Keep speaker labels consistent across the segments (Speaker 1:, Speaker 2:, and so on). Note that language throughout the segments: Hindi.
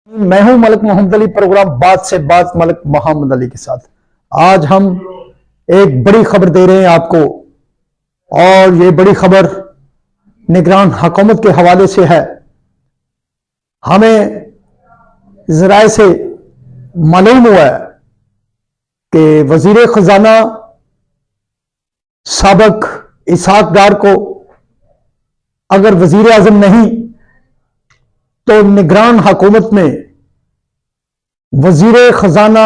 Speaker 1: मैं हूं मलिक मोहम्मद अली। प्रोग्राम बात से बात मलिक मोहम्मद अली के साथ आज हम एक बड़ी खबर दे रहे हैं आपको, और ये बड़ी खबर निगरान हुकूमत के हवाले से है। हमें ज़राए से मालूम हुआ है कि वजीर खजाना साबिक इसहाक डार को अगर वजीर आजम नहीं तो निगरान हुकूमत में वजीर खजाना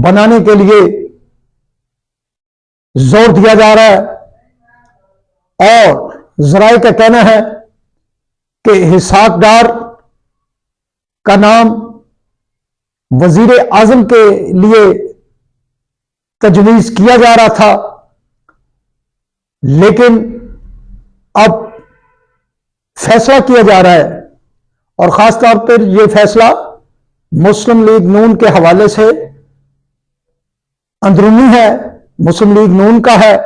Speaker 1: बनाने के लिए जोर दिया जा रहा है। और ज़राए का कहना है कि इसहाक डार का नाम वजीर आजम के लिए तजवीज़ किया जा रहा था, लेकिन अब फैसला किया जा रहा है, और खास तौर पर यह फैसला मुस्लिम लीग नून के हवाले से अंदरूनी है। मुस्लिम लीग नून का है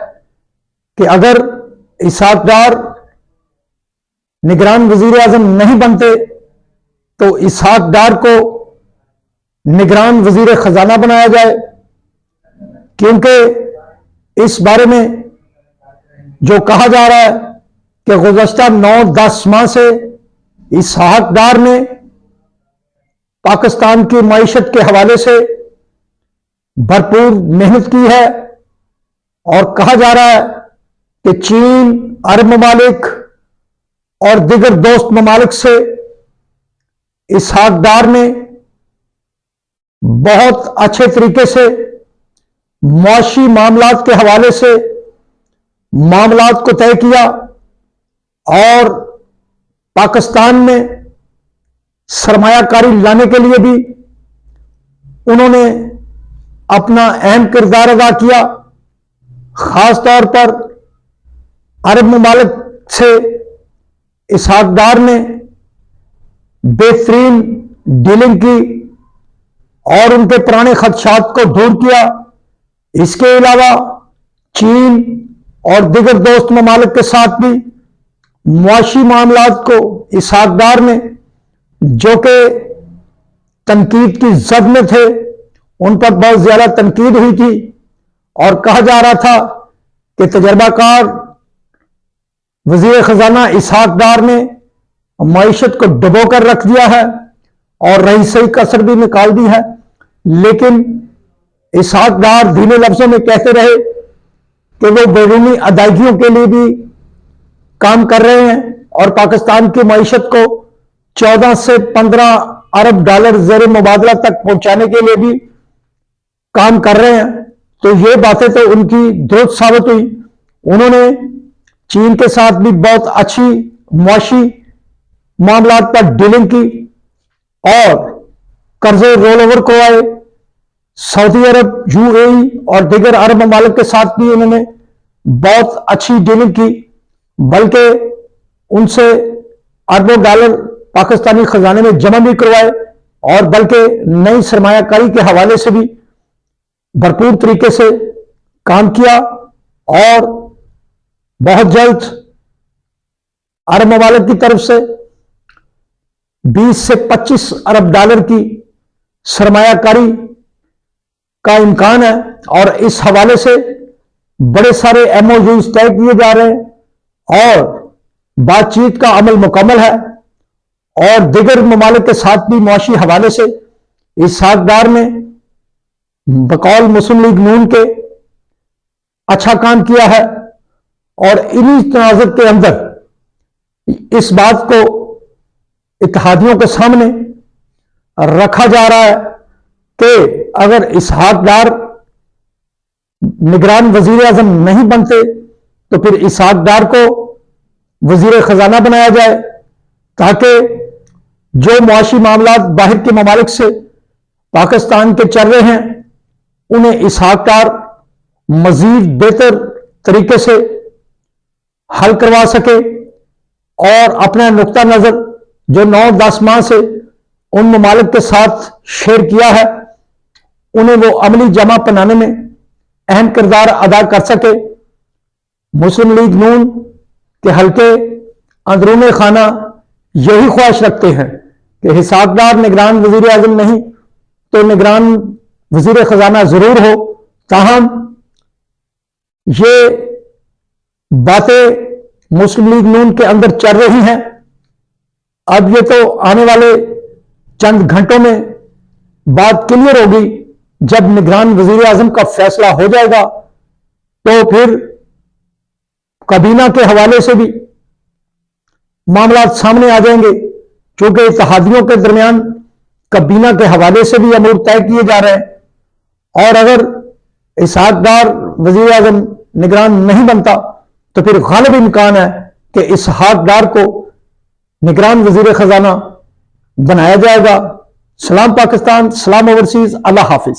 Speaker 1: कि अगर इसहाक डार निगरान वजीर आजम नहीं बनते तो इसहाक डार को निगरान वजीर खजाना बनाया जाए, क्योंकि इस बारे में जो कहा जा रहा है कि गुज़श्ता 9-10 माह से इसहाक डार ने पाकिस्तान की मईशत के हवाले से भरपूर मेहनत की है, और कहा जा रहा है कि चीन, अरब ममालिक और दिगर दोस्त ममालिक से इसहाक डार ने बहुत अच्छे तरीके से मुआशी मामलात के हवाले से मामलात को तय किया, और पाकिस्तान में सरमायाकारी लाने के लिए भी उन्होंने अपना अहम किरदार अदा किया। खास तौर पर अरब ममालिक से इसहाक डार ने बेहतरीन डीलिंग की और उनके पुराने खदशात को दूर किया। इसके अलावा चीन और दिगर दोस्त ममालिक के साथ भी मुआशी मामलात को इसहाक डार ने, जो कि तनकीद की जद में थे, उन पर बहुत ज्यादा तनकीद हुई थी, और कहा जा रहा था कि तजर्बाकार वजीर खजाना इसहाक डार ने मईशत को डुबो कर रख दिया है और रही सही कसर भी निकाल दी है। लेकिन इसहाक डार धीमे लफ्जों में कहते रहे कि वो बैरूनी अदायगियों के लिए भी काम कर रहे हैं और पाकिस्तान की मईशत को 14 से 15 अरब डॉलर ज़ेर मुबादला तक पहुंचाने के लिए भी काम कर रहे हैं। तो ये बातें तो उनकी दुरुस्त साबित हुई। उन्होंने चीन के साथ भी बहुत अच्छी मुआशी मामलात पर डीलिंग की, और कर्जे रोल ओवर को आए। सऊदी अरब, यूएई और दिगर अरब ममालिक के साथ भी उन्होंने बहुत अच्छी डीलिंग की, बल्कि उनसे अरबों डॉलर पाकिस्तानी खजाने में जमा भी करवाए, और बल्कि नई सरमायाकारी के हवाले से भी भरपूर तरीके से काम किया। और बहुत जल्द अरब ममालिक की तरफ से 20 से 25 अरब डॉलर की सरमायाकारी का इम्कान है, और इस हवाले से बड़े सारे एमओयूज तय किए जा रहे हैं, और बातचीत का अमल मुकम्मल है। और दिगर ममालिक के साथ भी मुआशी हवाले से इसहाक डार ने बकौल मुस्लिम लीग नून के अच्छा काम किया है, और इन्हीं तनाज़ुर के अंदर इस बात को इत्तेहादियों के सामने रखा जा रहा है कि अगर इसहाक डार निगरान वजीर आजम नहीं बनते तो फिर इसहाक डार को वजीर खजाना बनाया जाए, ताकि जो मुआशी मामलात बाहर के ममालिक से पाकिस्तान के चल रहे हैं उन्हें इसहाक डार मजीद बेहतर तरीके से हल करवा सके, और अपना नुक्ता नजर जो 9-10 माह से उन ममालिक के साथ शेयर किया है उन्हें वो अमली जमा बनाने में अहम किरदार अदा कर सके। मुस्लिम लीग नून के हल्के अंदरूनी खाना यही ख्वाहिश रखते हैं कि हिसाबदार निगरान वजीर आजम नहीं तो निगरान वजीर खजाना जरूर हो। ताहम ये बातें मुस्लिम लीग नून के अंदर चल रही हैं। अब ये तो आने वाले चंद घंटों में बात क्लियर होगी। जब निगरान वजीर आजम का फैसला हो जाएगा तो फिर काबीना के हवाले से भी मामला सामने आ जाएंगे, क्योंकि इत्तेहादियों के दरमियान काबीना के हवाले से भी अमूर तय किए जा रहे हैं। और अगर इसहाकदार वजीर आजम निगरान नहीं बनता तो फिर गालिब इम्कान है कि इसहाकदार को निगरान वजीर खजाना बनाया जाएगा। सलाम पाकिस्तान, सलाम ओवरसीज, अल्लाह हाफिज।